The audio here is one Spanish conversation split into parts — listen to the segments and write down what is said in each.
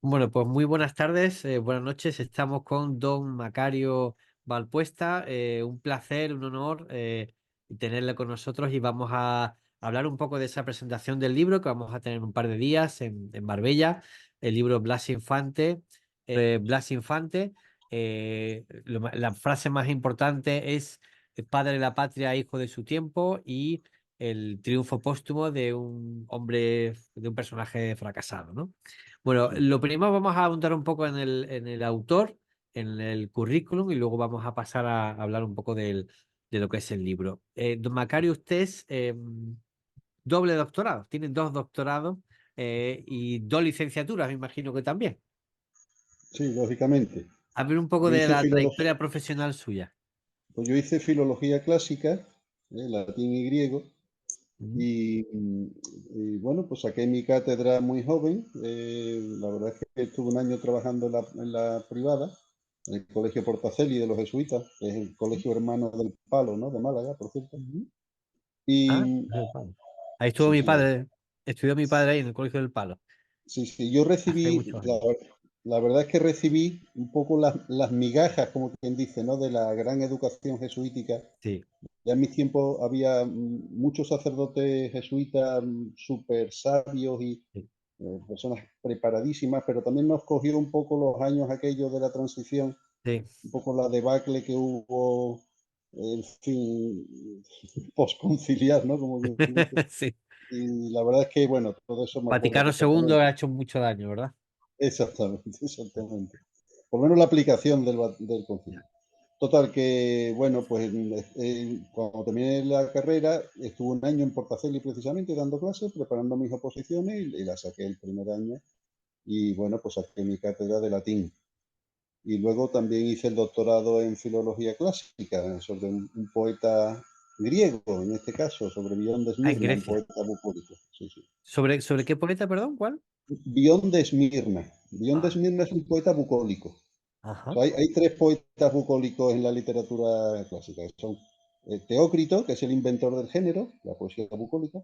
Bueno, pues muy buenas tardes, buenas noches. Estamos con don Macario Valpuesta. Un placer, un honor tenerle con nosotros y vamos a hablar un poco de esa presentación del libro que vamos a tener un par de días en Marbella. El libro Blas Infante. Blas Infante. La frase más importante es padre de la patria, hijo de su tiempo y el triunfo póstumo de un hombre, de un personaje fracasado, ¿no? Bueno, lo primero vamos a ahondar un poco en el autor, en el currículum y luego vamos a pasar a hablar un poco de lo que es el libro. Don Macario, usted es doble doctorado, tiene dos doctorados y dos licenciaturas, me imagino que también. Sí, lógicamente. Hablar un poco Yo de hice la filología, trayectoria profesional suya. pues yo hice filología clásica, latín y griego, Ujú. y bueno, pues saqué mi cátedra muy joven. La verdad es que estuve un año trabajando en la privada, en el Colegio Portaceli de los Jesuitas, que es el colegio hermano del Palo, ¿no? De Málaga, por cierto. Ujú. Ah, Y del Palo. Ahí estuvo sí, mi sí, padre, estudió mi padre ahí en el Colegio del Palo, sí, sí, yo hace recibí, muchos la, años. la verdad es que recibí un poco las migajas, como quien dice, ¿no? De la gran educación jesuítica. Sí, Ya en mis tiempos había muchos sacerdotes jesuitas súper sabios y sí, personas preparadísimas, pero también nos cogió un poco los años aquellos de la transición, sí. un poco la debacle que hubo, en fin, posconciliar, ¿no? Como quien dice. Sí. Y la verdad es que, bueno, todo eso me acuerdo Vaticano II perfectamente. ha hecho mucho daño, ¿verdad? Exactamente, exactamente. Por lo menos la aplicación del concilio. Ya. Total que, bueno, pues cuando terminé la carrera, estuve un año en Portaceli precisamente dando clases, preparando mis oposiciones y la saqué el primer año. Y bueno, pues saqué mi cátedra de latín. Y luego también hice el doctorado en filología clásica sobre un poeta griego, en este caso, sobre Bion de Ah, en Esmirna, un Grecia. poeta bucólico. Sí, sí. ¿Sobre qué poeta, perdón? ¿Cuál? Bion de Esmirna. Bion de Ah, Esmirna es un poeta bucólico. O ajá. sea, hay tres poetas bucólicos en la literatura clásica. Son Teócrito, que es el inventor del género, la poesía bucólica,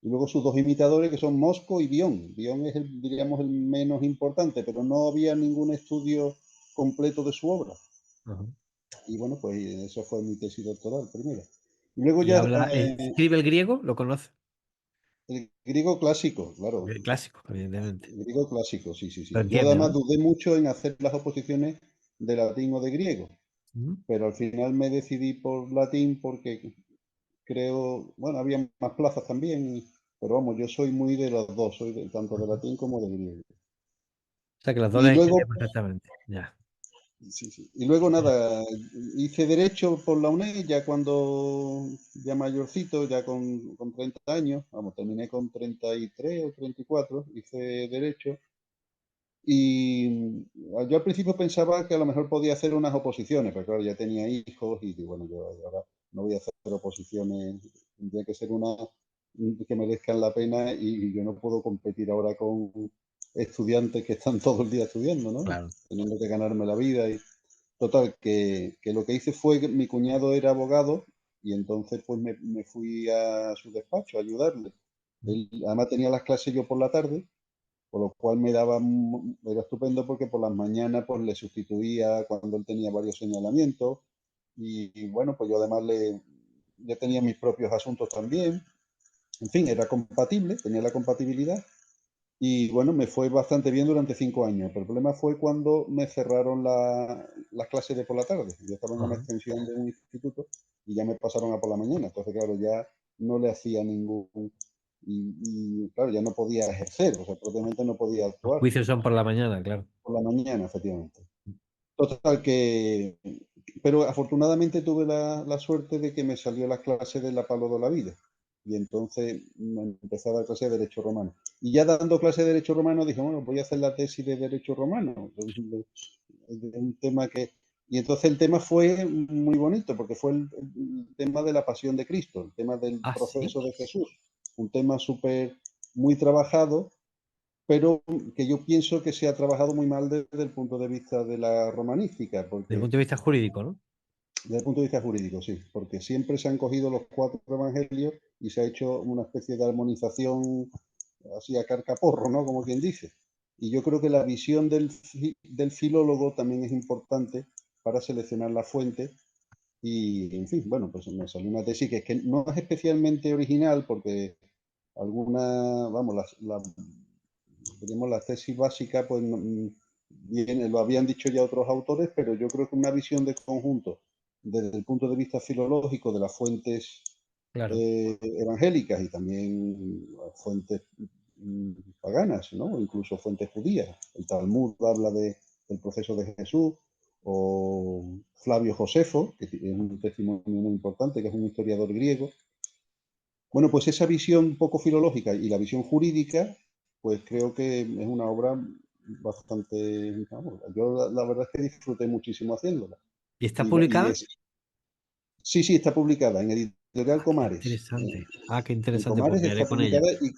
y luego sus dos imitadores, que son Mosco y Bion. Bion es, diríamos, el menos importante, pero no había ningún estudio completo de su obra. Ajá. Y bueno, pues eso fue mi tesis doctoral primero. Y luego Y ya habla, escribe el griego, lo conoce. el griego clásico, claro. El clásico, evidentemente. El griego clásico, sí, sí, Lo sí. Yo entiende, además ¿no? dudé mucho en hacer las oposiciones de latín o de griego, Ujú. pero al final me decidí por latín porque creo, bueno, había más plazas también, pero vamos, yo soy muy de los dos, soy tanto de Ajá. latín como de griego. O sea que los dos Y les luego, entiende perfectamente. Ya. sí, sí. Y luego nada, hice derecho por la UNED ya cuando, ya mayorcito, ya con 30 años, vamos, terminé con 33 o 34, hice derecho. Y yo al principio pensaba que a lo mejor podía hacer unas oposiciones, pero claro, ya tenía hijos y digo, bueno, yo ahora no voy a hacer oposiciones, tendría que ser una que merezcan la pena y yo no puedo competir ahora con estudiantes que están todo el día estudiando, ¿no? Claro. Teniendo que ganarme la vida. Y total, que lo que hice fue que mi cuñado era abogado y entonces pues me fui a su despacho a ayudarle. Él, además tenía las clases yo por la tarde, por lo cual era estupendo porque por las mañanas pues le sustituía cuando él tenía varios señalamientos y bueno, pues yo además ya tenía mis propios asuntos también. En fin, era compatible, tenía la compatibilidad y bueno, me fue bastante bien durante 5 años. Pero el problema fue cuando me cerraron las clases de por la tarde. Yo estaba en una Ajá. extensión de un instituto y ya me pasaron a por la mañana. Entonces, claro, ya no le hacía ningún... claro, ya no podía ejercer, o sea, propiamente no podía Los actuar juicios son por la mañana, claro. por la mañana, efectivamente. Total que, pero afortunadamente tuve la suerte de que me salió la clase de la Palo de la Vida. Y entonces me empecé a dar clase de Derecho Romano. Y ya dando clase de Derecho Romano dije, bueno, voy a hacer la tesis de Derecho Romano. De un tema que... Y entonces el tema fue muy bonito, porque fue el tema de la pasión de Cristo, el tema del Ah, sí. proceso de Jesús. Un tema súper, muy trabajado, pero que yo pienso que se ha trabajado muy mal desde el punto de vista de la romanística, Desde el porque punto de vista jurídico, ¿no? desde el punto de vista jurídico, sí, porque siempre se han cogido los cuatro evangelios y se ha hecho una especie de armonización así a carcaporro, ¿no? Como quien dice. Y yo creo que la visión del filólogo también es importante para seleccionar la fuente y, en fin, bueno, pues me salió una tesis que no es especialmente original porque alguna, vamos, digamos, la tesis básica, pues bien, lo habían dicho ya otros autores, pero yo creo que una visión de conjunto desde el punto de vista filológico de las fuentes Claro. evangélicas y también fuentes paganas, ¿no? O incluso fuentes judías. El Talmud habla del proceso de Jesús, o Flavio Josefo, que es un testimonio muy importante, que es un historiador griego. Bueno, pues esa visión un poco filológica y la visión jurídica, pues creo que es una obra bastante... Vamos, yo la verdad es que disfruté muchísimo haciéndola. ¿Y está Y publicada? sí, sí, está publicada en Editorial Ah, qué Comares. interesante. Ah, qué En interesante, pues Comares me haré está con ella. publicada y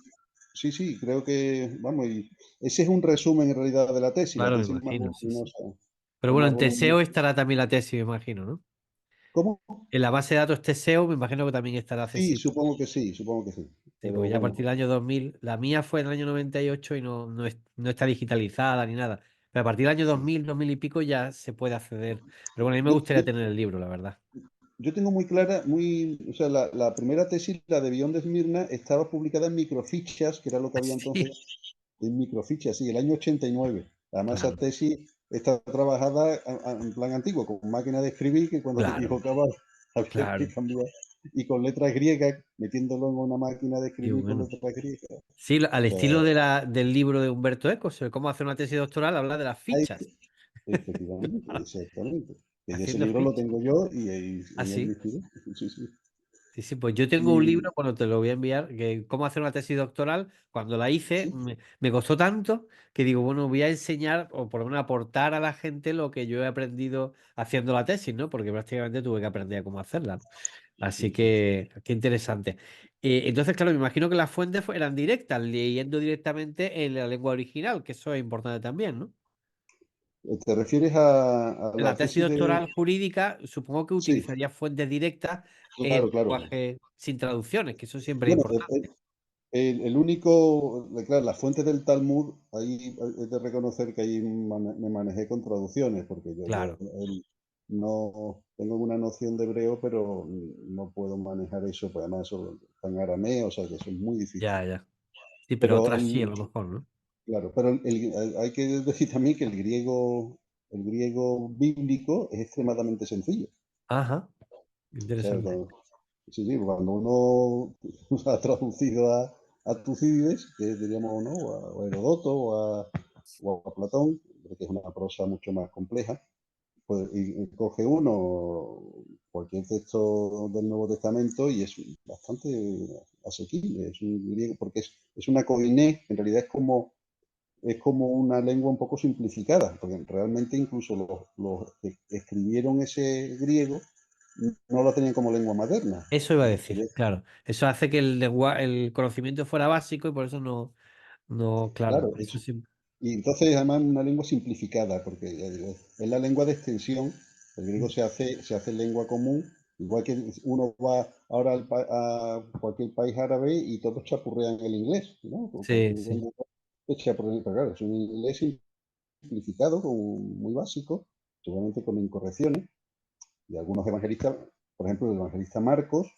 sí, sí, creo que, vamos, y ese es un resumen en realidad de la Claro, me tesis más imagino, sí, sí. voluminosa, Pero es bueno, más en voluminosa. Teseo estará también la tesis, me imagino, ¿no? ¿Cómo? En la base de datos Teseo me imagino que también estará Sí, accesible. supongo que sí, supongo que sí. Sí, Pero porque ya a bueno, partir del año 2000, la mía fue en el año 98 y no está digitalizada ni nada. Pero a partir del año 2000, 2000 y pico ya se puede acceder. Pero bueno, a mí me yo, gustaría yo, tener el libro, la verdad. yo tengo muy clara, o sea, la primera tesis, la de Bion de Esmirna, estaba publicada en microfichas, que era lo que había entonces Sí, en microfichas, sí, el año 89. Además, esa claro, tesis está trabajada en plan antiguo, con máquina de escribir, que cuando te claro. equivocabas había que Claro. cambiar. Y con letras griegas, metiéndolo en una máquina de Qué escribir con bueno. letras griegas. Sí, O al sea, estilo del libro de Humberto Eco, sobre cómo hacer una tesis doctoral, habla de las hay, fichas. efectivamente, exactamente. Que ese Haciendo libro lo fichas. tengo yo y en él Así. me inspiré. Sí, sí. Sí, sí, pues yo tengo un Y libro, bueno, te lo voy a enviar, que cómo hacer una tesis doctoral. Cuando la hice, sí, me costó tanto que digo, bueno, voy a enseñar o por lo menos aportar a la gente lo que yo he aprendido haciendo la tesis, ¿no? Porque prácticamente tuve que aprender a cómo hacerla, ¿no? Así sí, sí. que, qué interesante. Entonces, claro, me imagino que las fuentes eran directas, leyendo directamente en la lengua original, que eso es importante también, ¿no? ¿Te refieres a En la la tesis tesis de...? doctoral jurídica, supongo que Sí, utilizaría fuentes directas en claro, claro. lenguaje sin traducciones, que eso siempre es Bueno, importante. el único, claro, las fuentes del Talmud, ahí he de reconocer que ahí me manejé con traducciones, porque yo Claro, no tengo una noción de hebreo, pero no puedo manejar eso, pues además eso está en arameo, o sea que eso es muy difícil. ya, ya. Sí, pero Pero otras sí, a lo mejor, ¿no? claro, pero hay que decir también que el griego bíblico es extremadamente sencillo. Ajá, O sea, interesante. sí, sí, cuando uno ha traducido a Tucídides, que diríamos, ¿no? O a Herodoto o a Platón, que es una prosa mucho más compleja, pues y coge uno, cualquier texto del Nuevo Testamento y es bastante asequible, es un griego, porque es una koiné, en realidad es como una lengua un poco simplificada, porque realmente incluso los que escribieron ese griego no lo tenían como lengua materna. Eso iba a decir, Sería claro. Eso hace que el conocimiento fuera básico y por eso claro, claro, eso sí. y entonces además una lengua simplificada, porque ya digo, es la lengua de extensión, el griego se hace lengua común, igual que uno va ahora a cualquier país árabe y todos chapurrean el inglés, ¿no? Sí, sí. Pero claro, es un inglés simplificado, muy básico, seguramente con incorrecciones, y algunos evangelistas, por ejemplo, el evangelista Marcos,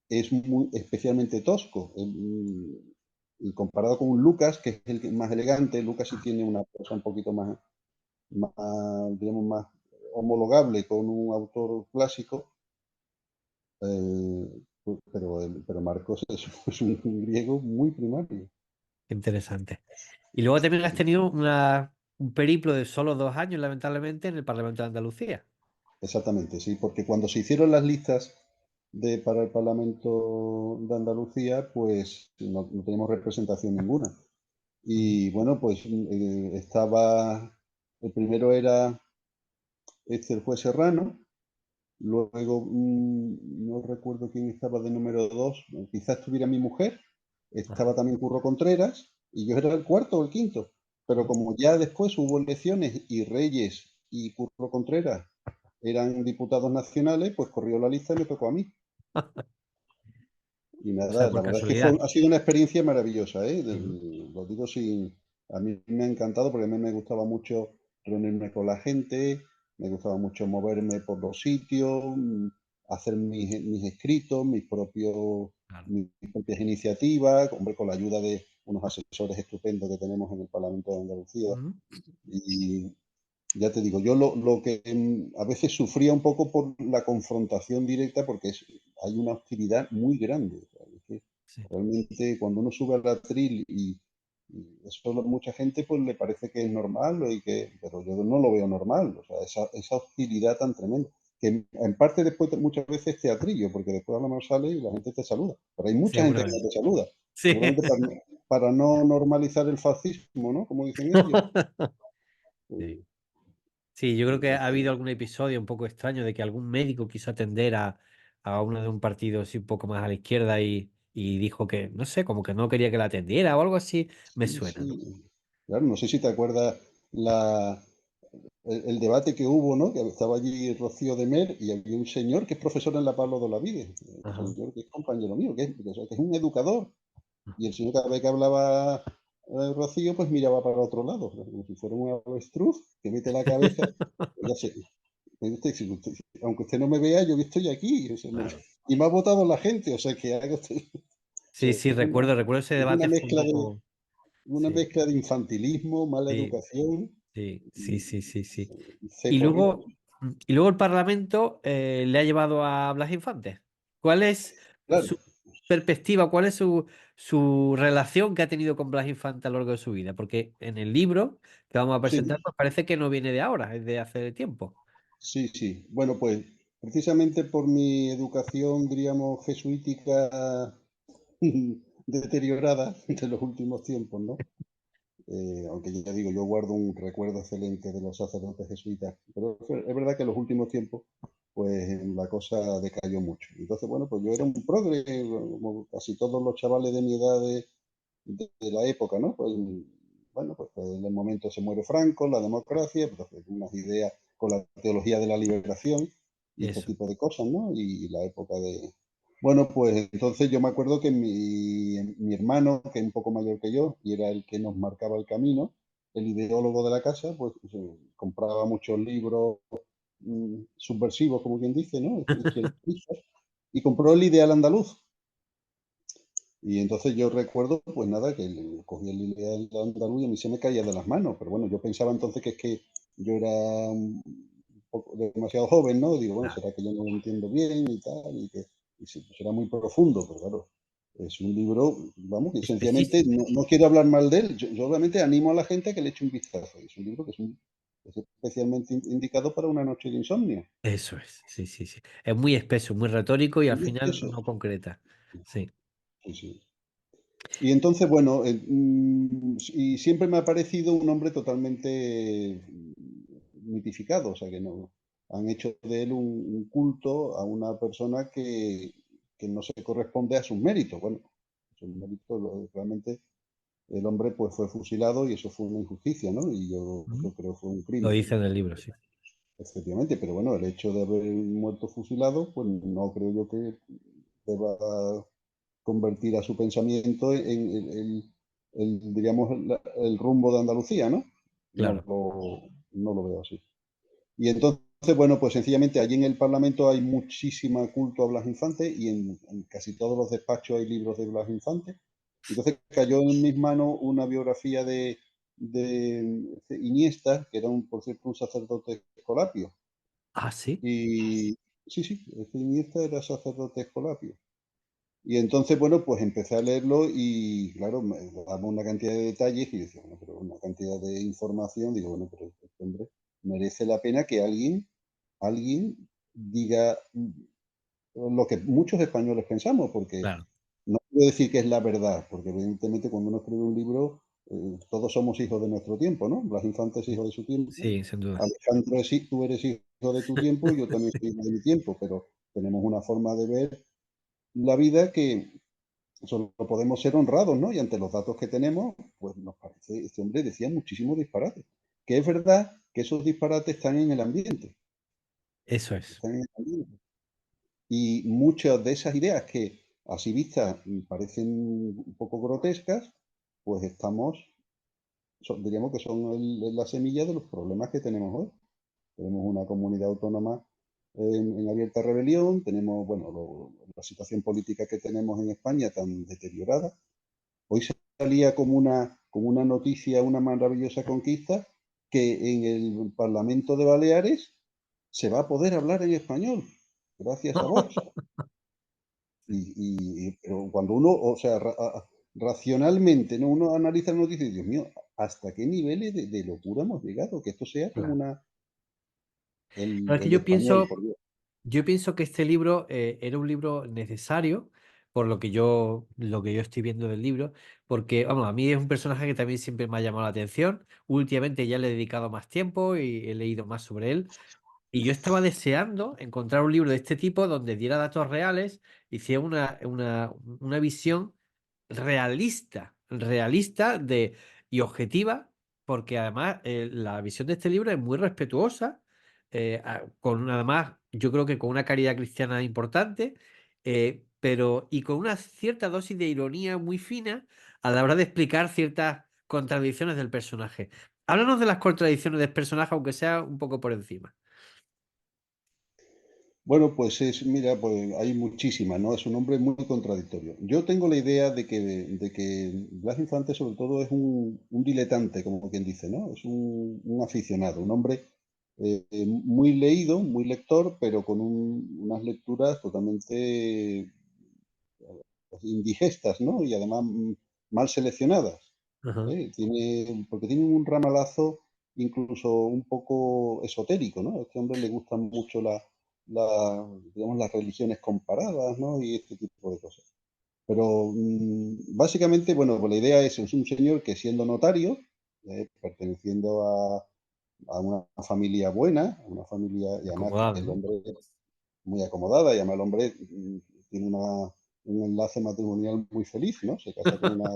es especialmente tosco. Y comparado con un Lucas, que es el más elegante, Lucas sí tiene una cosa un poquito más, digamos, más homologable con un autor clásico, pero Marcos es un griego muy primario. Interesante. Y luego también has tenido un periplo de solo 2 años, lamentablemente, en el Parlamento de Andalucía. Exactamente, sí, porque cuando se hicieron las listas para el Parlamento de Andalucía, pues no teníamos representación ninguna. Ujú. Y bueno, pues el primero era el juez Serrano, luego no recuerdo quién estaba de número dos, quizás estuviera mi mujer, estaba Ajá. también Curro Contreras, y yo era el cuarto o el quinto. Pero como ya después hubo elecciones y Reyes y Curro Contreras eran diputados nacionales, pues corrió la lista y me tocó a mí. Y O sea, nada, por la verdad es que casualidad. ha sido una experiencia maravillosa, ¿eh? Sí, ¿no? Lo digo sin... A mí me ha encantado porque a mí me gustaba mucho reunirme con la gente, me gustaba mucho moverme por los sitios, hacer mis escritos, Claro. mis propias iniciativas, hombre, con la ayuda de unos asesores estupendos que tenemos en el Parlamento de Andalucía. Ujú. Y ya te digo, yo lo que a veces sufría un poco por la confrontación directa porque hay una hostilidad muy grande. O sea, es que Sí, realmente cuando uno sube al atril y eso mucha gente pues le parece que es normal, pero yo no lo veo normal. O sea, esa hostilidad tan tremenda. Que en parte después muchas veces es teatrillo, porque después a lo mejor sale y la gente te saluda. Pero hay mucha gente que no seguramente. te saluda. Sí. Seguramente para no normalizar el fascismo, ¿no? Como dicen ellos. Sí. Sí, yo creo que ha habido Entonces, algún episodio un poco extraño de que algún médico quiso atender a uno de un partido así un poco más a la izquierda y dijo que, no sé, como que no quería que la atendiera o algo así, me sí, suena, ¿no? sí. Claro, no sé si te acuerdas la, el debate que hubo, ¿no? Que estaba allí Rocío de Mer y había un señor que es profesor en la Pablo de Olavide, un Ajá. señor que es compañero mío, que es un educador. Y el señor cada vez que hablaba Rocío, pues miraba para otro lado, como si fuera un avestruz que mete la cabeza. Pues ya sé, pues aunque usted no me vea, yo estoy aquí. O sea, Claro. y me ha votado la gente, o sea que haga usted. O Sí, sea, sí, recuerdo ese es una debate, fue un mezcla de, poco, una sí, mezcla de infantilismo, mala sí, educación sí, sí, y, sí, sí, sí. y Y cepo rico. luego, y luego el Parlamento le ha llevado a Blas Infante. ¿Cuál es Claro, su perspectiva? ¿Cuál es su relación que ha tenido con Blas Infante a lo largo de su vida? Porque en el libro que vamos a presentar, sí, pues parece que no viene de ahora, es de hace tiempo. sí, sí. Bueno, pues precisamente por mi educación, diríamos, jesuítica deteriorada de los últimos tiempos, ¿no? Aunque ya digo, yo guardo un recuerdo excelente de los sacerdotes jesuitas, pero es verdad que en los últimos tiempos, pues la cosa decayó mucho. Entonces, bueno, pues yo era un progre, como casi todos los chavales de mi edad de la época, ¿no? Pues bueno, pues en el momento se muere Franco, la democracia, pues unas ideas con la teología de la liberación y este Eso. tipo de cosas, ¿no? Y la época de... Bueno, pues entonces yo me acuerdo que mi hermano, que es un poco mayor que yo, y era el que nos marcaba el camino, el ideólogo de la casa, pues compraba muchos libros subversivos, como quien dice, ¿no? Izquierdistas, y compró el Ideal Andaluz. Y entonces yo recuerdo, pues nada, que cogí el Ideal Andaluz y a mí se me caía de las manos. Pero bueno, yo pensaba entonces que es que yo era un poco demasiado joven, ¿no? Digo, bueno, Claro. será que yo no lo entiendo bien y tal, y sí, pues era muy profundo, pero claro, es un libro, vamos, que sencillamente Espesísimo. no quiero hablar mal de él. Yo obviamente animo a la gente a que le eche un vistazo. Es un libro que es especialmente indicado para una noche de insomnio. Eso es, sí, sí, sí. Es muy espeso, muy retórico y al Muy final espeso. no concreta. Sí. Sí, sí. Y entonces, bueno, y siempre me ha parecido un hombre totalmente mitificado, o sea que no han hecho de él un culto a una persona que no se corresponde a sus méritos. Bueno, sus méritos realmente el hombre pues fue fusilado y eso fue una injusticia, ¿no? Y Mm. yo creo que fue un Lo crimen, dice en el libro, sí. efectivamente, pero bueno, el hecho de haber muerto fusilado, pues no creo yo que deba convertir a su pensamiento en digamos, el rumbo de Andalucía, ¿no? No Claro. lo, no lo veo así. Y entonces, bueno, pues sencillamente allí en el Parlamento hay muchísima culto a Blas Infante y en casi todos los despachos hay libros de Blas Infante. Entonces cayó en mis manos una biografía de Iniesta, que era, por cierto, un sacerdote escolapio. Ah, sí. Y sí, sí, este Iniesta era sacerdote escolapio. Y entonces, bueno, pues empecé a leerlo y, claro, me daba una cantidad de detalles y yo decía, bueno, pero una cantidad de información, digo, bueno, pero este hombre merece la pena que alguien diga lo que muchos españoles pensamos, porque Claro. no quiero decir que es la verdad, porque evidentemente cuando uno escribe un libro, todos somos hijos de nuestro tiempo, ¿no? Blas Infante es hijo de su tiempo, Sí, sin duda. Alejandro, tú eres hijo de tu tiempo, yo también soy hijo de mi tiempo, pero tenemos una forma de ver la vida que solo podemos ser honrados, ¿no? Y ante los datos que tenemos, pues nos parece, este hombre decía muchísimos disparates. Que es verdad que esos disparates están en el ambiente, Eso es. están en el ambiente. Y muchas de esas ideas que así vistas parecen un poco grotescas, pues estamos diríamos que son la semilla de los problemas que tenemos hoy. Tenemos una comunidad autónoma en abierta rebelión, tenemos, bueno, la situación política que tenemos en España tan deteriorada. Hoy salía como una noticia, una maravillosa conquista, que en el Parlamento de Baleares se va a poder hablar en español, gracias a Vox. Pero cuando uno, o sea, racionalmente, ¿no? Uno analiza la noticia y dice, Dios mío, ¿hasta qué niveles de locura hemos llegado? Que esto sea como Claro. una, Pero es que el español, por Dios. yo pienso que este libro era un libro necesario, por lo que yo estoy viendo del libro, porque, vamos, a mí es un personaje que también siempre me ha llamado la atención. Últimamente ya le he dedicado más tiempo y he leído más sobre él. Y yo estaba deseando encontrar un libro de este tipo donde diera datos reales, hiciera una visión realista y objetiva, porque además la visión de este libro es muy respetuosa, además yo creo que con una caridad cristiana importante, pero y con una cierta dosis de ironía muy fina a la hora de explicar ciertas contradicciones del personaje. Háblanos de las contradicciones del personaje, aunque sea un poco por encima. Bueno, pues mira, pues hay muchísimas, ¿no? Es un hombre muy contradictorio. Yo tengo la idea de que Blas Infante sobre todo es un diletante, como quien dice, ¿no? Es un aficionado, un hombre muy leído, muy lector, pero con unas lecturas totalmente indigestas, ¿no? Y además mal seleccionadas. Ajá. Porque tiene un ramalazo incluso un poco esotérico, ¿no? A este hombre le gustan mucho digamos, las religiones comparadas, ¿no? Y este tipo de cosas. Pero básicamente, bueno, pues la idea es un señor que siendo notario, perteneciendo a una familia buena, a una familia, y además Acomodado, el ¿no? hombre muy acomodada, y además el hombre tiene un enlace matrimonial muy feliz, ¿no? Se casa con una,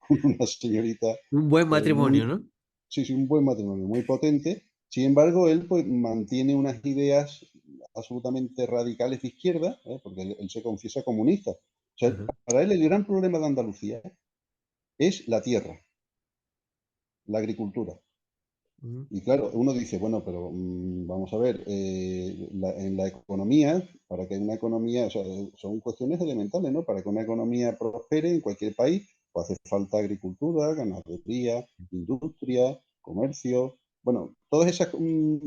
con una señorita Un buen matrimonio, muy, ¿no? sí, sí, un buen matrimonio, muy potente. Sin embargo, él pues mantiene unas ideas absolutamente radicales de izquierda, porque él se confiesa comunista. O sea, Ajá. para él el gran problema de Andalucía es la tierra, la agricultura. Mm. Y claro, uno dice, bueno, pero vamos a ver, en la economía, para que una economía, o sea, son cuestiones elementales, ¿no? Para que una economía prospere en cualquier país, pues hace falta agricultura, ganadería, industria, comercio. Bueno, todas esas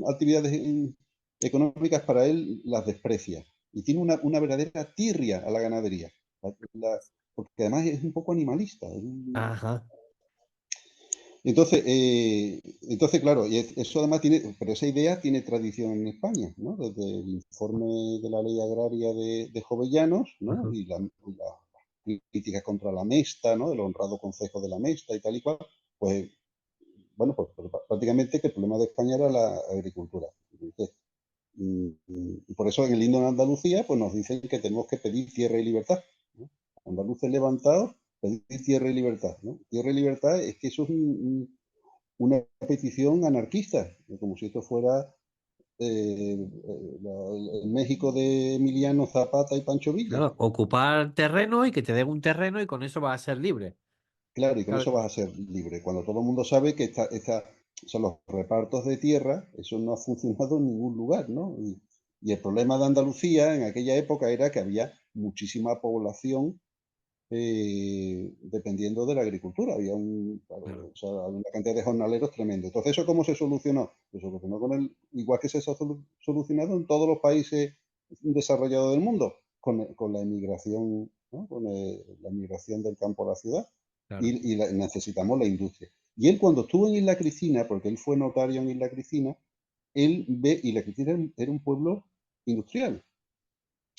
actividades económicas para él las desprecia. Y tiene una verdadera tirria a la ganadería. Porque además es un poco animalista. Ajá. Entonces, claro, eso además tiene, pero esa idea tiene tradición en España, ¿no? Desde el informe de la ley agraria de Jovellanos, ¿no? Ajá. Las críticas contra la Mesta, ¿no? El honrado concejo de la Mesta y tal y cual, pues, bueno, pues prácticamente que el problema de España era la agricultura. Entonces, y por eso en el himno de Andalucía, pues nos dicen que tenemos que pedir tierra y libertad, ¿no? Andaluces levantados, pedir tierra y libertad, ¿no? Tierra y libertad es que eso es una petición anarquista, como si esto fuera el México de Emiliano Zapata y Pancho Villa. Claro, ocupar terreno y que te den un terreno y con eso vas a ser libre. Claro, y con Claro, eso vas a ser libre. Cuando todo el mundo sabe que son los repartos de tierra, eso no ha funcionado en ningún lugar, ¿no? Y el problema de Andalucía en aquella época era que había muchísima población dependiendo de la agricultura. Claro, claro, o sea, había una cantidad de jornaleros tremendo. Entonces, ¿eso cómo se solucionó? Se solucionó igual que se ha solucionado en todos los países desarrollados del mundo, con la emigración, ¿no? La emigración del campo a la ciudad. claro. Y necesitamos la industria. Y él cuando estuvo en Isla Cristina, porque él fue notario en Isla Cristina, él ve, Isla Cristina era un pueblo industrial.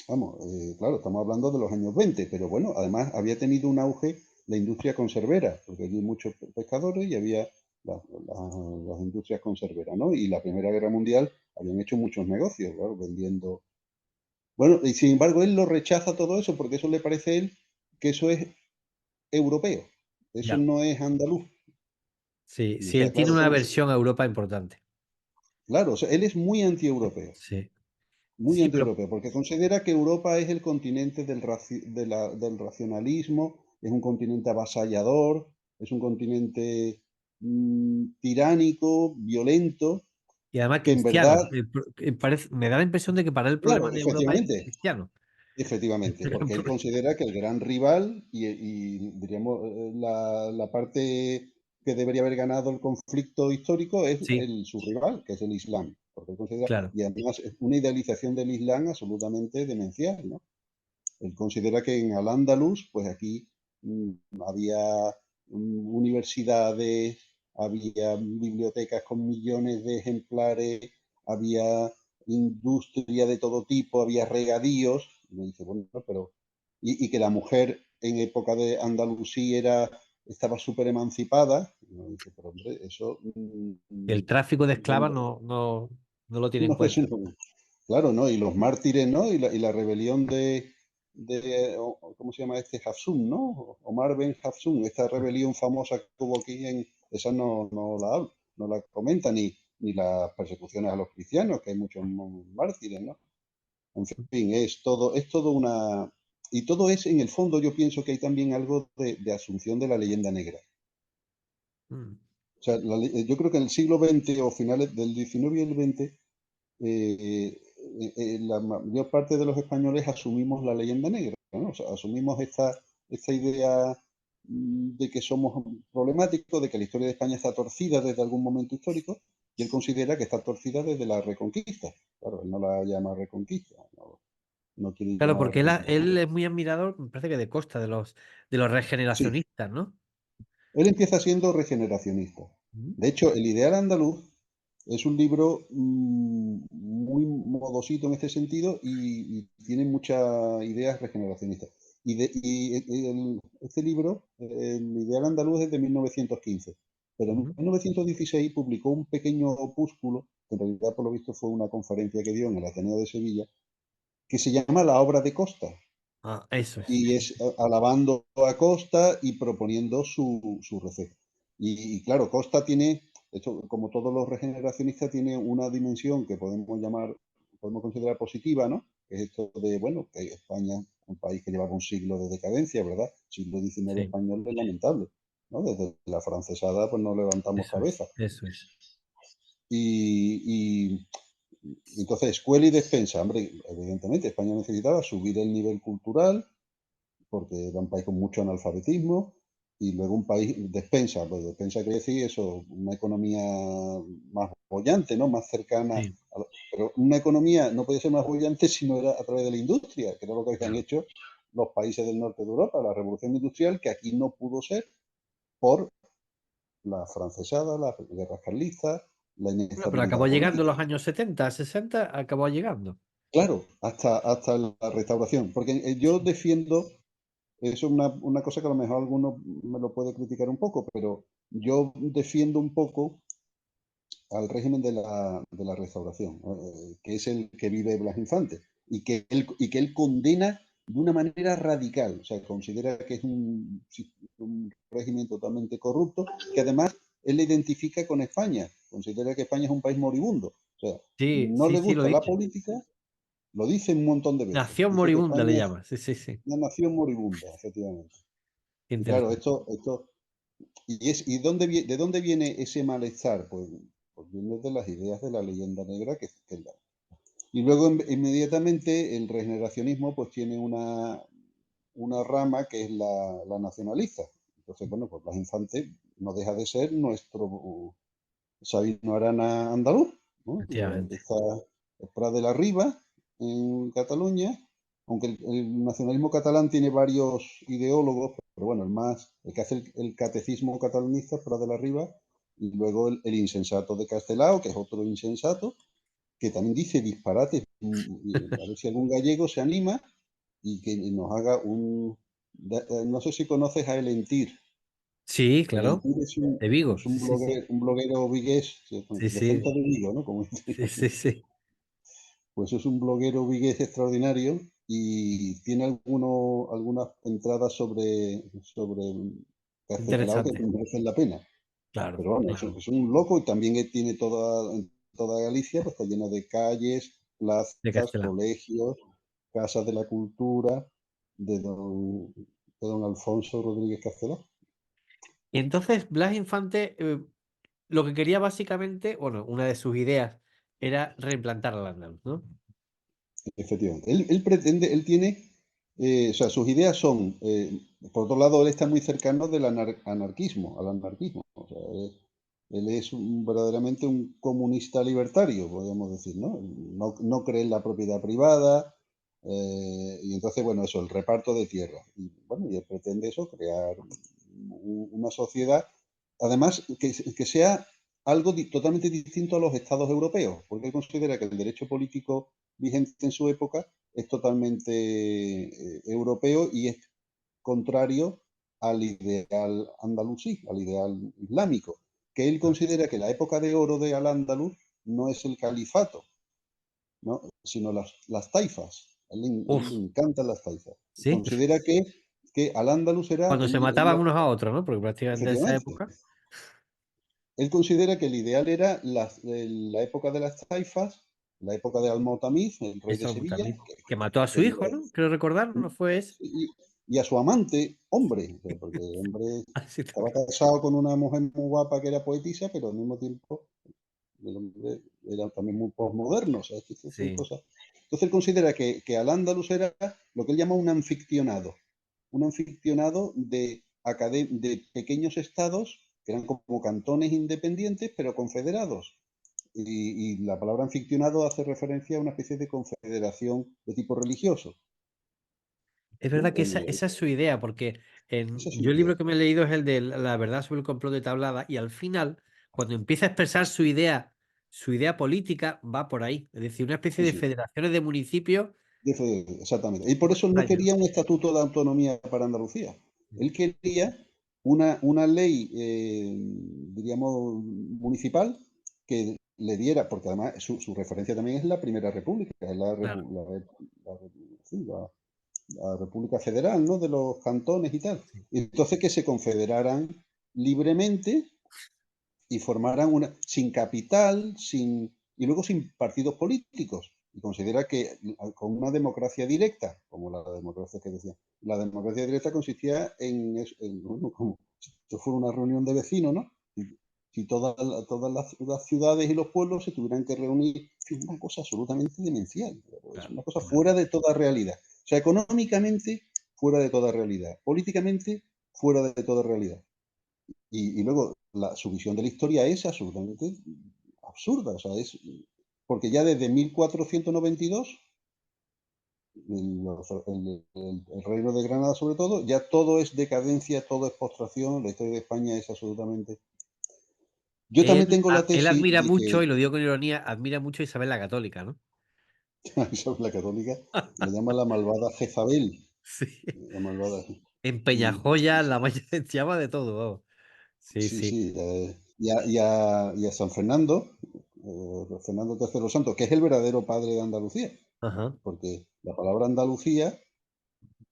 Vamos, claro, estamos hablando de los años 20, pero bueno, además había tenido un auge la industria conservera, porque había muchos pescadores y había las industrias conserveras, ¿no? Y la Primera Guerra Mundial habían hecho muchos negocios, claro, vendiendo. Bueno, y sin embargo él lo rechaza todo eso porque eso le parece a él que eso es europeo, eso Ya. no es andaluz. Sí, Y sí, él entonces, tiene claro, una versión a Europa importante. claro, o sea, él es muy antieuropeo. Sí. Muy Sí, pero antieuropeo, porque considera que Europa es el continente del racionalismo, es un continente avasallador, es un continente. tiránico, violento, Y además que en verdad, cristiano. Me da la impresión de que para él el problema claro, de Europa es efectivamente, cristiano. efectivamente, Por porque él ejemplo. considera que el gran rival y diríamos, la parte que debería haber ganado el conflicto histórico es Sí, su rival, que es el Islam, porque él considera, claro. y además es una idealización del Islam absolutamente demencial, ¿no? Él considera que en Al-Ándalus, pues aquí mm, había universidades, había bibliotecas con millones de ejemplares, había industria de todo tipo, había regadíos. Y me dice, bueno, pero. Y que la mujer en época de Andalusí estaba súper emancipada. Y me dice, pero hombre, eso El tráfico de esclavas no, no lo tiene en no es cuenta. un. Claro, ¿no? Y los mártires, ¿no? Y la rebelión ¿cómo se llama este? Hafsun, ¿no? Omar Ben Hafsun, esta rebelión famosa que hubo aquí, esa no la comenta, ni las persecuciones a los cristianos, que hay muchos mártires, ¿no? En fin, es todo una. Y todo es, en el fondo, yo pienso que hay también algo de asunción de la leyenda negra. Mm. O sea, yo creo que en el siglo XX o finales del XIX y el XX la mayor parte de los españoles asumimos la leyenda negra, ¿no? O sea, asumimos esta idea de que somos problemáticos, de que la historia de España está torcida desde algún momento histórico, y él considera que está torcida desde la Reconquista. Claro, él no la llama Reconquista, no quiere Claro, llamarla porque él Reconquista. es muy admirador, me parece que de Costa, de los Sí, regeneracionistas, ¿no? él empieza siendo regeneracionista. Mm. De hecho, El ideal andaluz es un libro muy modosito en este sentido y tiene muchas ideas regeneracionistas. Este libro, El ideal andaluz, es de 1915, pero en Ujú. 1916 publicó un pequeño opúsculo, que en realidad por lo visto fue una conferencia que dio en el Ateneo de Sevilla, que se llama La obra de Costa, Ah, eso es. y es alabando a Costa y proponiendo su receta. Y claro, Costa tiene, esto, como todos los regeneracionistas, tiene una dimensión que podemos considerar positiva, ¿no? Que es esto de, bueno, que España, un país que llevaba un siglo de decadencia, ¿verdad? Siglo XIX Sí, español es lamentable, ¿no? Desde la francesada, pues no levantamos eso es, cabeza. eso es. Y entonces, escuela y despensa, hombre, evidentemente España necesitaba subir el nivel cultural, porque era un país con mucho analfabetismo, y luego un país despensa, pues despensa quiere decir eso, una economía más bollante, ¿no? Más cercana, Sí, pero una economía no puede ser más bollante si no era a través de la industria, que era lo que habían claro. hecho los países del norte de Europa, la revolución industrial, que aquí no pudo ser por la francesada, las guerras carlistas, la Bueno, pero inestabilidad acabó llegando en política. los años 70, 60, acabó llegando. Claro, hasta la restauración, porque yo defiendo. Eso es una cosa que a lo mejor alguno me lo puede criticar un poco, pero yo defiendo un poco al régimen de la restauración, que es el que vive Blas Infante, y que él condena de una manera radical. O sea, considera que es un régimen totalmente corrupto, que además él le identifica con España, considera que España es un país moribundo. O sea, Sí, no sí, le sí, lo gusta la dice. política, lo dice un montón de veces. Nación Dice que moribunda le España es llama. Sí, sí, sí. una nación moribunda, efectivamente. Qué Y claro, interesante. ¿de dónde viene ese malestar? Pues viene de las ideas de la leyenda negra y luego inmediatamente el regeneracionismo pues tiene una rama que es la nacionalista. Entonces, bueno, pues Blas Infante no deja de ser nuestro Sabino Arana andaluz, ¿no? Efectivamente. Está Prat de la Riba en Cataluña, aunque el nacionalismo catalán tiene varios ideólogos, pero bueno, el que hace el catecismo catalanista es Prat de la Riba, y luego el insensato de Castelao, que es otro insensato, que también dice disparates. A ver si algún gallego se anima y que nos haga no sé si conoces a Elentir. Sí, claro. Elentir es un, De Vigo. es Sí, un sí, sí. bloguero, un bloguero vigués, Sí, de Celta sí. de Vigo, ¿no? Como Sí, decimos. sí, sí. Pues es un bloguero vigués extraordinario y tiene algunas entradas sobre Castelao que Interesante. merecen la pena. Claro, Pero bueno, claro. es un loco y también tiene en toda Galicia, pues está llena de calles, De plazas, Castelao. colegios, casas de la cultura de don Alfonso Rodríguez Castelao. Y entonces Blas Infante lo que quería básicamente, bueno, una de sus ideas era reimplantar al andaluz, ¿no? Efectivamente. Él pretende, él tiene, o sea, sus ideas son, por otro lado, él está muy cercano del anarquismo, al anarquismo. O sea, él es verdaderamente un comunista libertario, podríamos decir, ¿no? No cree en la propiedad privada, y entonces, bueno, eso, el reparto de tierra. Y bueno, y él pretende eso, crear una sociedad, además, que sea algo totalmente distinto a los estados europeos, porque él considera que el derecho político vigente en su época es totalmente europeo y es contrario al ideal andalusí, al ideal islámico, que él considera que la época de oro de Al-Ándalus no es el califato, ¿no? Sino las taifas. A él le Uf, encantan las taifas. sí. Considera que Al-Ándalus era Cuando se mataban unos a otros, ¿no? Porque prácticamente en esa efectivamente, época. él considera que el ideal era la época de las taifas, la época de Al-Mu'tamid, el rey de Eso Sevilla, también. Que mató a su que, hijo, ¿no? Creo recordar, ¿no fue ese? y a su amante, hombre, porque el hombre Así estaba también. casado con una mujer muy guapa que era poetisa, pero al mismo tiempo el hombre era también muy postmoderno, o sea, son Sí. cosas. Entonces él considera que Al-Ándalus era lo que él llama un anfictionado de pequeños estados que eran como cantones independientes, pero confederados. Y la palabra anfictionado hace referencia a una especie de confederación de tipo religioso, Es ¿no? verdad que esa es su idea, porque Esa es su yo el libro idea. que me he leído es el de La verdad sobre el complot de Tablada, y al final, cuando empieza a expresar su idea política, va por ahí. Es decir, una especie Sí, de sí. federaciones de municipios Exactamente. Y por eso no extraño. quería un estatuto de autonomía para Andalucía. Él quería una ley, diríamos, municipal que le diera, porque además su referencia también es la Primera República, es Claro. sí, la República Federal, ¿no? De los cantones y tal. Sí. Entonces que se confederaran libremente y formaran sin capital, y luego sin partidos políticos. Y considera que con una democracia directa, como la democracia que decía, la democracia directa consistía bueno, como si esto fuera una reunión de vecinos, ¿no? Si todas las ciudades y los pueblos se tuvieran que reunir, es una cosa absolutamente demencial, es Claro, una cosa claro. fuera de toda realidad. O sea, económicamente, fuera de toda realidad. Políticamente, fuera de toda realidad. Y luego su visión de la historia es absolutamente absurda. O sea, porque ya desde 1492, el reino de Granada sobre todo, ya todo es decadencia, todo es postración, la historia de España es absolutamente... Yo también tengo la Él tesis admira de mucho, que y lo digo con ironía, admira mucho a Isabel la Católica, ¿no? Isabel la Católica la llama la malvada Jezabel, Sí. la malvada... En Y, Peñajoya, la Maya llama de todo, vamos. Sí, sí, sí. sí. Y a San Fernando, Fernando III Santo, que es el verdadero padre de Andalucía. Ajá. Porque la palabra Andalucía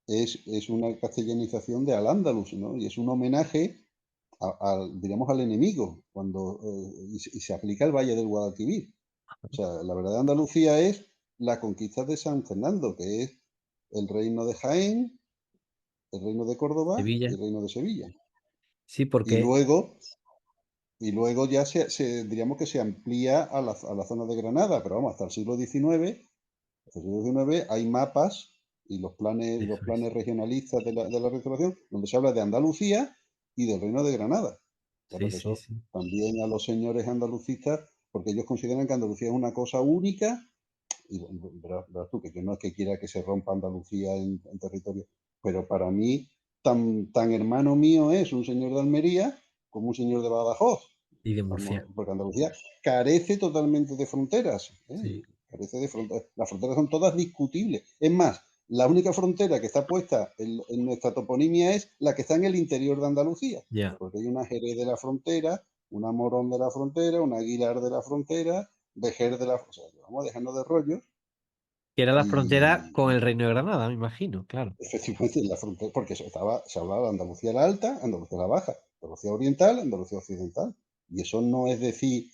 es una castellanización de Al-Ándalus, ¿no? Y es un homenaje diríamos, al enemigo y se aplica al Valle del Guadalquivir. O sea, la verdad de Andalucía es la conquista de San Fernando, que es el reino de Jaén, el reino de Córdoba y Sevilla. el reino de Sevilla. Sí, Y porque luego, y luego ya diríamos que se amplía a la zona de Granada, pero vamos, hasta el siglo XIX. Hasta el siglo XIX hay mapas y los planes, los eso es. planes regionalistas de la restauración, donde se habla de Andalucía y del Reino de Granada. Claro Sí, que sí, eso sí. también a los señores andalucistas, porque ellos consideran que Andalucía es una cosa única, y verás tú que yo no es que quiera que se rompa Andalucía en territorio, pero para mí tan hermano mío es un señor de Almería como un señor de Badajoz. Y de Vamos, Murcia. porque Andalucía carece totalmente de fronteras. Sí. Carece de fronteras. Las fronteras son todas discutibles. Es más, la única frontera que está puesta en nuestra toponimia es la que está en el interior de Andalucía. Ya. Porque hay una Jerez de la frontera, una Morón de la frontera, una Aguilar de la frontera, Vejer de la frontera. O sea, vamos dejando de rollos Que era la frontera con y el Reino de Granada, me imagino, claro. efectivamente en la frontera, porque se hablaba de Andalucía la Alta, Andalucía la Baja, Andalucía Oriental, Andalucía Occidental. Y eso no es decir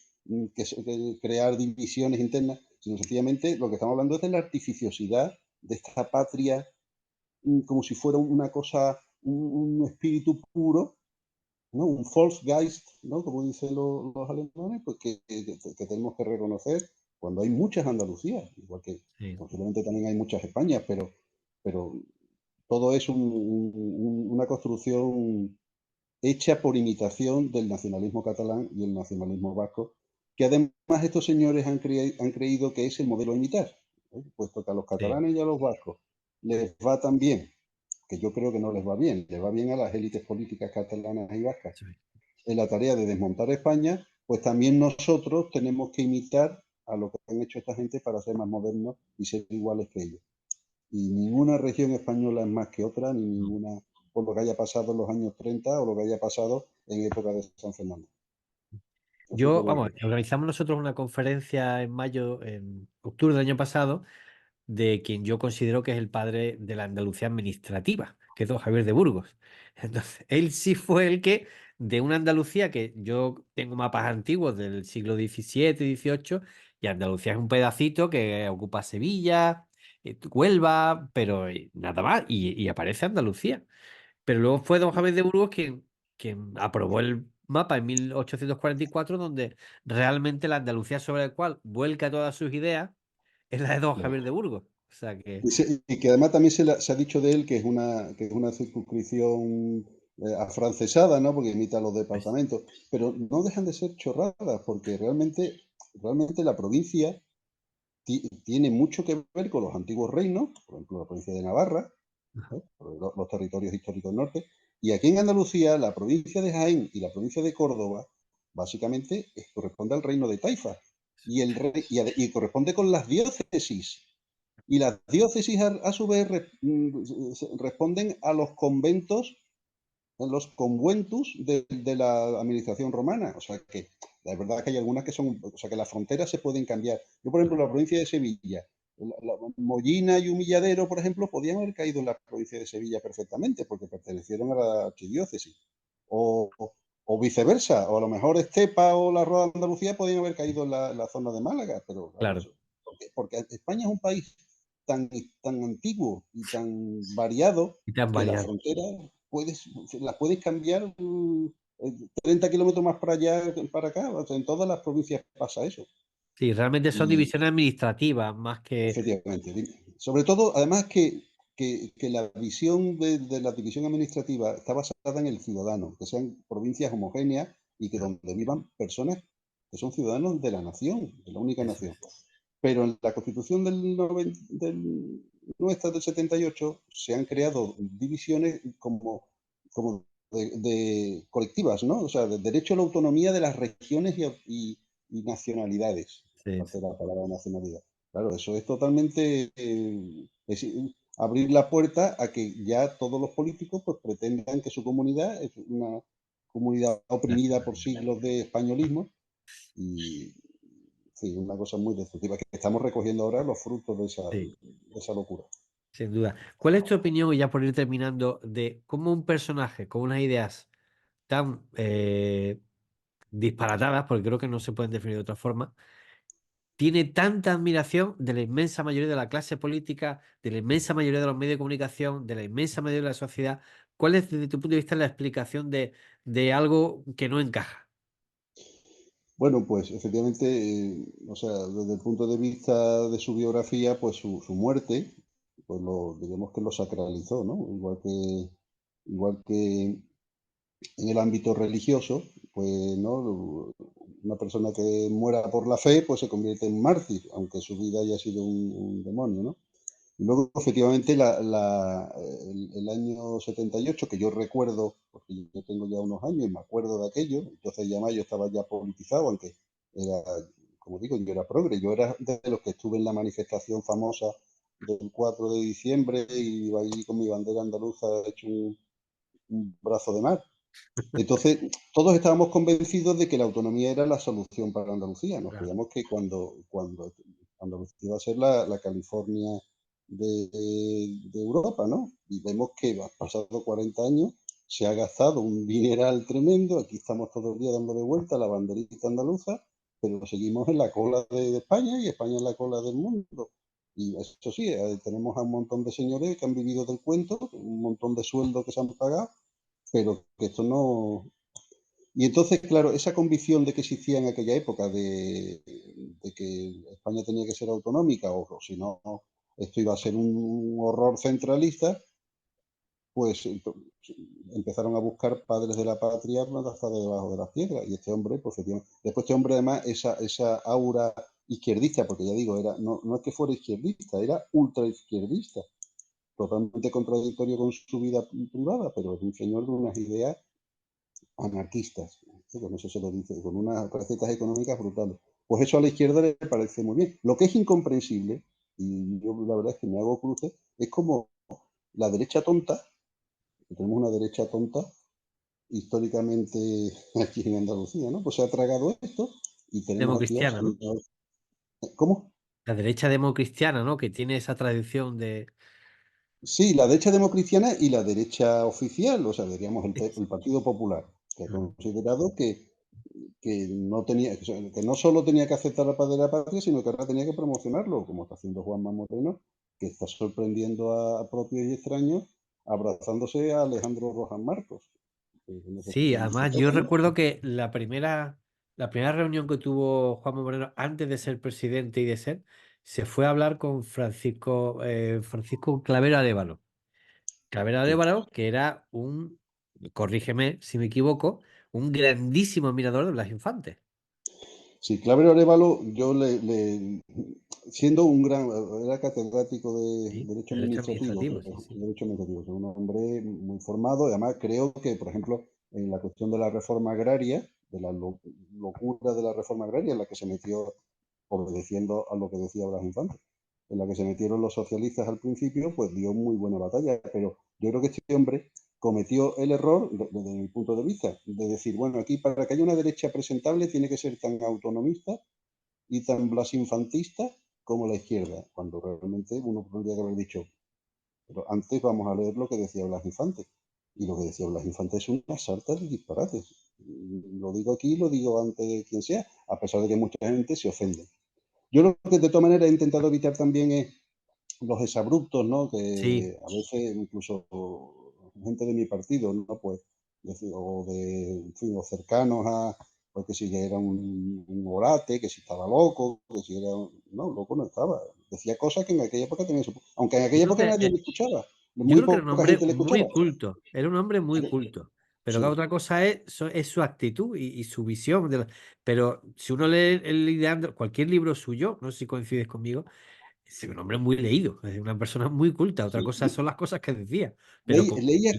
que crear divisiones internas, sino sencillamente lo que estamos hablando es de la artificiosidad de esta patria, como si fuera una cosa, un espíritu puro, ¿no? Un Volksgeist, ¿no? Como dicen los alemanes, pues que tenemos que reconocer cuando hay muchas Andalucías, igual que Sí, posiblemente también hay muchas Españas, pero todo es una construcción hecha por imitación del nacionalismo catalán y el nacionalismo vasco, que además estos señores han creído que es el modelo a imitar, ¿eh? Puesto que a los sí, catalanes y a los vascos les va tan bien, que yo creo que no les va bien a las élites políticas catalanas y vascas sí. en la tarea de desmontar España, pues también nosotros tenemos que imitar a lo que han hecho esta gente para ser más modernos y ser iguales que ellos. Y ninguna región española es más que otra, ni No. ninguna por lo que haya pasado en los años 30 o lo que haya pasado en época de San Fernando. Eso Yo, por un vamos, lado. organizamos nosotros una conferencia en mayo, en octubre del año pasado, de quien yo considero que es el padre de la Andalucía administrativa, que es don Javier de Burgos. Entonces, él sí fue el que, de una Andalucía que yo tengo mapas antiguos del siglo XVII, XVIII, y Andalucía es un pedacito que ocupa Sevilla, Huelva, pero nada más, y aparece Andalucía. Pero luego fue don Javier de Burgos quien aprobó el mapa en 1844, donde realmente la Andalucía sobre la cual vuelca todas sus ideas es la de don Claro. Javier de Burgos. O sea que, Y que además también se ha dicho de él que es una circunscripción afrancesada, ¿no? Porque imita los pues, departamentos, pero no dejan de ser chorradas, porque realmente la provincia tiene mucho que ver con los antiguos reinos, por ejemplo, la provincia de Navarra, ajá, ¿eh? Los territorios históricos del norte. Y aquí en Andalucía, la provincia de Jaén y la provincia de Córdoba, básicamente corresponde al reino de Taifa. Y corresponde con las diócesis. Y las diócesis, a su vez, responden a los conventus de la administración romana. O sea que la verdad es que hay algunas que son, o sea que las fronteras se pueden cambiar. Yo, por ejemplo, la provincia de Sevilla, Mollina y Humilladero, por ejemplo, podían haber caído en la provincia de Sevilla perfectamente porque pertenecieron a la archidiócesis. O, o viceversa, o a lo mejor Estepa o la Rueda de Andalucía podían haber caído en la zona de Málaga, pero claro, claro, eso, porque España es un país tan, tan antiguo y tan variado y te han que las variado. fronteras las puedes cambiar 30 kilómetros más para allá, para acá. O sea, en todas las provincias pasa eso. Sí, realmente son Y divisiones administrativas más que... efectivamente, sobre todo, además que la visión de la división administrativa está basada en el ciudadano, que sean provincias homogéneas y que Claro, donde vivan personas que son ciudadanos de la nación, de la única eso nación. es. Pero en la Constitución nuestra del 78 se han creado divisiones como colectivas, ¿no? O sea, de derecho a la autonomía de las regiones y nacionalidades, Sí, aparte sí. de la palabra nacionalidad. Claro, eso es totalmente abrir la puerta a que ya todos los políticos pues pretendan que su comunidad es una comunidad oprimida por siglos de españolismo y, sí, una cosa muy destructiva, que estamos recogiendo ahora los frutos Sí, de esa locura. sin duda. ¿Cuál es tu opinión, y ya por ir terminando, de cómo un personaje con unas ideas tan disparatadas, porque creo que no se pueden definir de otra forma, tiene tanta admiración de la inmensa mayoría de la clase política, de la inmensa mayoría de los medios de comunicación, de la inmensa mayoría de la sociedad? ¿Cuál es, desde tu punto de vista, la explicación de algo que no encaja? Bueno, pues efectivamente, o sea, desde el punto de vista de su biografía, pues su muerte, pues digamos que lo sacralizó, ¿no? Igual que en el ámbito religioso, pues, ¿no? Una persona que muera por la fe, pues se convierte en mártir, aunque su vida haya sido un demonio, ¿no? Y luego, efectivamente, el año 78, que yo recuerdo, porque yo tengo ya unos años y me acuerdo de aquello, entonces ya yo estaba ya politizado, aunque era, como digo, yo era progre, yo era de los que estuve en la manifestación famosa del 4 de diciembre y iba allí con mi bandera andaluza hecho un brazo de mar. Entonces, todos estábamos convencidos de que la autonomía era la solución para Andalucía. Nos Claro, creíamos que cuando Andalucía iba a ser la California de Europa, ¿no? Y vemos que ha pasado 40 años, se ha gastado un dineral tremendo, aquí estamos todo el día dándole vuelta a la banderita andaluza, pero seguimos en la cola de España y España en la cola del mundo. Y eso sí, tenemos a un montón de señores que han vivido del cuento, un montón de sueldos que se han pagado, pero que esto Y entonces, claro, esa convicción de que existía en aquella época de que España tenía que ser autonómica o si no, esto iba a ser un horror centralista, pues empezaron a buscar padres de la patria hasta debajo de las piedras. Y este hombre, pues efectivamente, después este hombre además, esa aura izquierdista, porque ya digo, no es que fuera izquierdista, era ultra izquierdista, totalmente contradictorio con su vida privada, pero es un señor de unas ideas anarquistas. ¿Sí? Con eso se lo dice, con unas recetas económicas brutales. Pues eso a la izquierda le parece muy bien. Lo que es incomprensible, y yo la verdad es que me hago cruces, es como la derecha tonta, que tenemos una derecha tonta históricamente aquí en Andalucía, ¿no? Pues se ha tragado esto y tenemos aquí al Democristiana, ¿no? señor. ¿Cómo? La derecha democristiana, ¿no? Que tiene esa tradición de... Sí, la derecha democristiana y la derecha oficial, o sea, diríamos Sí. el Partido Popular, que ha Ujú. considerado que no tenía, que no solo tenía que aceptar la paz de la patria, sino que ahora tenía que promocionarlo, como está haciendo Juanma Moreno, que está sorprendiendo a propios y extraños, abrazándose a Alejandro Rojas Marcos, que no sé Sí, si viste además yo todo, ¿no? recuerdo que la primera reunión que tuvo Juanma Moreno antes de ser presidente y de ser, se fue a hablar con Francisco Clavero Arévalo. Clavero Sí. Arévalo, que era corrígeme si me equivoco, un grandísimo admirador de Blas Infante. Sí, Claver Arévalo, siendo un gran, era catedrático de Sí, Derecho derecho Administrativo, administrativo, sí, sí. Derecho Administrativo, es un hombre muy formado, y además creo que, por ejemplo, en la cuestión de la reforma agraria, de la locura de la reforma agraria en la que se metió, obedeciendo a lo que decía Blas Infante, en la que se metieron los socialistas al principio, pues dio muy buena batalla, pero yo creo que este hombre cometió el error, desde mi punto de vista, de decir, bueno, aquí para que haya una derecha presentable tiene que ser tan autonomista y tan blasinfantista como la izquierda, cuando realmente uno tendría que haber dicho, pero antes vamos a leer lo que decía Blas Infante. Y lo que decía Blas Infante es una sarta de disparates. Lo digo aquí, lo digo ante quien sea, a pesar de que mucha gente se ofende. Yo lo que de todas maneras he intentado evitar también es los exabruptos, ¿no? Sí, Que a veces incluso gente de mi partido, ¿no? Pues, o de, en fin, o cercanos a, pues que si era un orate, que si estaba loco, que si era, no, loco no estaba. Decía cosas que en aquella época tenían su, aunque en yo aquella creo época que nadie le escuchaba, Yo muy creo que era un poca hombre gente le muy escuchaba. culto, era un hombre muy Pero, culto. Pero la sí, otra cosa es su actitud y su visión. Pero si uno lee cualquier libro suyo, no sé si coincides conmigo, es un hombre muy leído, es una persona muy culta. Otra sí. cosa son las cosas que decía. Pero Leía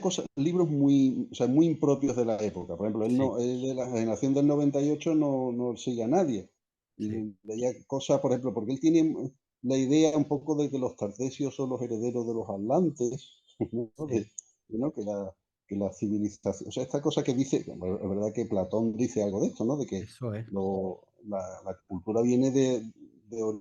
cosas, libros muy, o sea, muy impropios de la época. Por ejemplo, sí, él de la generación del 98 no sigue a nadie. Y sí, leía cosas, por ejemplo, porque él tiene la idea un poco de que los tartesios son los herederos de los atlantes, ¿no? sí, ¿no? Que la civilización, o sea, esta cosa que dice, bueno, es verdad que Platón dice algo de esto, ¿no? De que eso es. la cultura viene o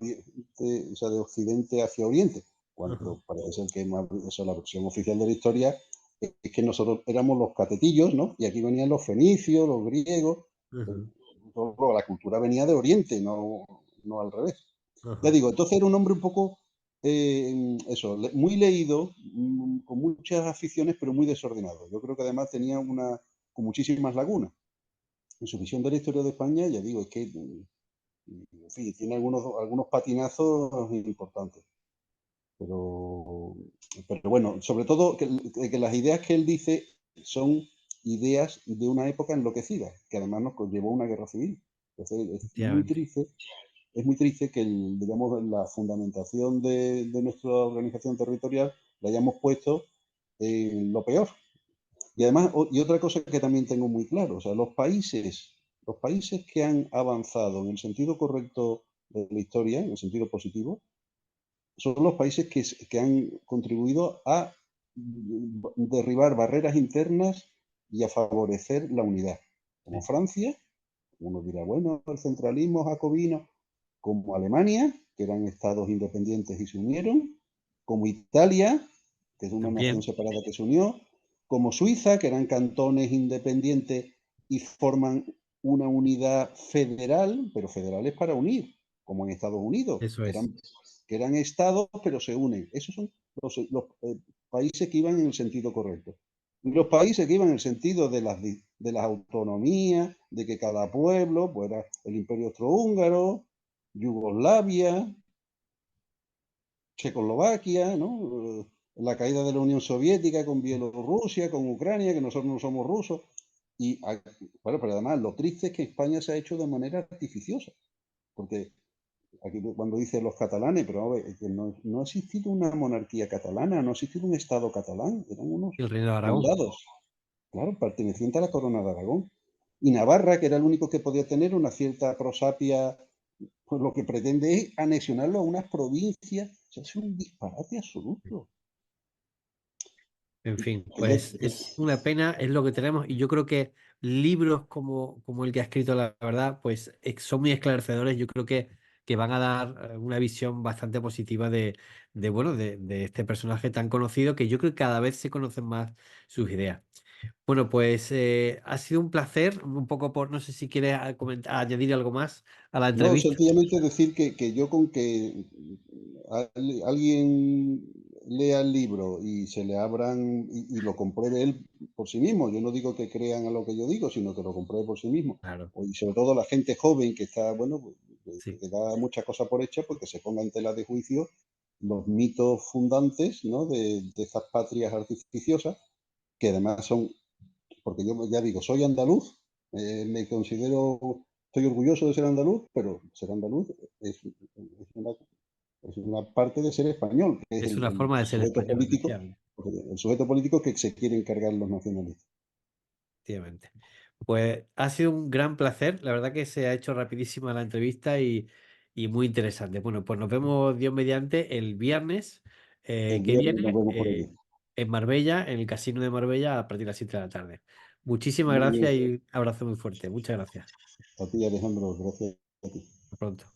sea, de Occidente hacia Oriente, Ajá, cuando parece ser que eso, la versión oficial de la historia es que nosotros éramos los catetillos, ¿no? Y aquí venían los fenicios, los griegos, ajá, la cultura venía de Oriente, no al revés. Ya ajá. digo, entonces era un hombre un poco, eso, muy leído, con muchas aficiones, pero muy desordenado. Yo creo que además tenía con muchísimas lagunas. En su visión de la historia de España, ya digo, es que, en fin, tiene algunos patinazos importantes. Pero, pero bueno, sobre todo que las ideas que él dice son ideas de una época enloquecida, que además nos conllevó una guerra civil. Entonces Efectivamente. es muy triste que digamos, la fundamentación de nuestra organización territorial la hayamos puesto en lo peor. Y además, y otra cosa que también tengo muy claro, o sea, los países que han avanzado en el sentido correcto de la historia, en el sentido positivo, son los países que han contribuido a derribar barreras internas y a favorecer la unidad. Como Sí, Francia, uno dirá, bueno, el centralismo jacobino, como Alemania, que eran estados independientes y se unieron, como Italia, que es una nación también, separada que se unió, como Suiza, que eran cantones independientes y forman una unidad federal, pero federales para unir, como en Estados Unidos, eso es. que eran estados pero se unen. Esos son los países que iban en el sentido correcto. Y los países que iban en el sentido de de las autonomías, de que cada pueblo, pues era el Imperio Austrohúngaro, Yugoslavia, Checoslovaquia, ¿no? La caída de la Unión Soviética con Bielorrusia, con Ucrania, que nosotros no somos rusos. Y bueno, pero además lo triste es que España se ha hecho de manera artificiosa, porque aquí cuando dicen los catalanes, pero a ver, es que no ha existido una monarquía catalana, no ha existido un Estado catalán, eran unos El Reino de Aragón. condados, claro, pertenecientes a la corona de Aragón. Y Navarra, que era el único que podía tener una cierta prosapia, pues lo que pretende es anexionarlo a unas provincias. O sea, es un disparate absoluto. En fin, Que ya, pues es una pena, es lo que tenemos, y yo creo que libros como el que ha escrito, la verdad, pues son muy esclarecedores. Yo creo que van a dar una visión bastante positiva bueno, de este personaje tan conocido, que yo creo que cada vez se conocen más sus ideas. Bueno, pues ha sido un placer, un poco no sé si quieres añadir algo más a la no, entrevista. sencillamente decir que yo con que alguien lea el libro y se le abran y lo compruebe él por sí mismo. Yo no digo que crean a lo que yo digo, sino que lo compruebe por sí mismo. Claro, Y sobre todo la gente joven que está, bueno, pues, sí, que da muchas cosas por hechas, porque se ponga en tela de juicio los mitos fundantes, ¿no? De estas patrias artificiosas, que además son, porque yo ya digo, soy andaluz, me considero, estoy orgulloso de ser andaluz, pero ser andaluz una, es una parte de ser español, que es es una forma de ser español, efectivamente. el sujeto político que se quiere encargar los nacionalistas. Efectivamente. Pues ha sido un gran placer. La verdad que se ha hecho rapidísima la entrevista y muy interesante. Bueno, pues nos vemos Dios mediante el viernes El que viernes nos viene vemos por allí. en Marbella, en el Casino de Marbella, a partir de las 7 de la tarde. Muchísimas Muy bien, gracias y abrazo muy fuerte. Muchas gracias. a ti Alejandro, gracias a ti. Hasta pronto.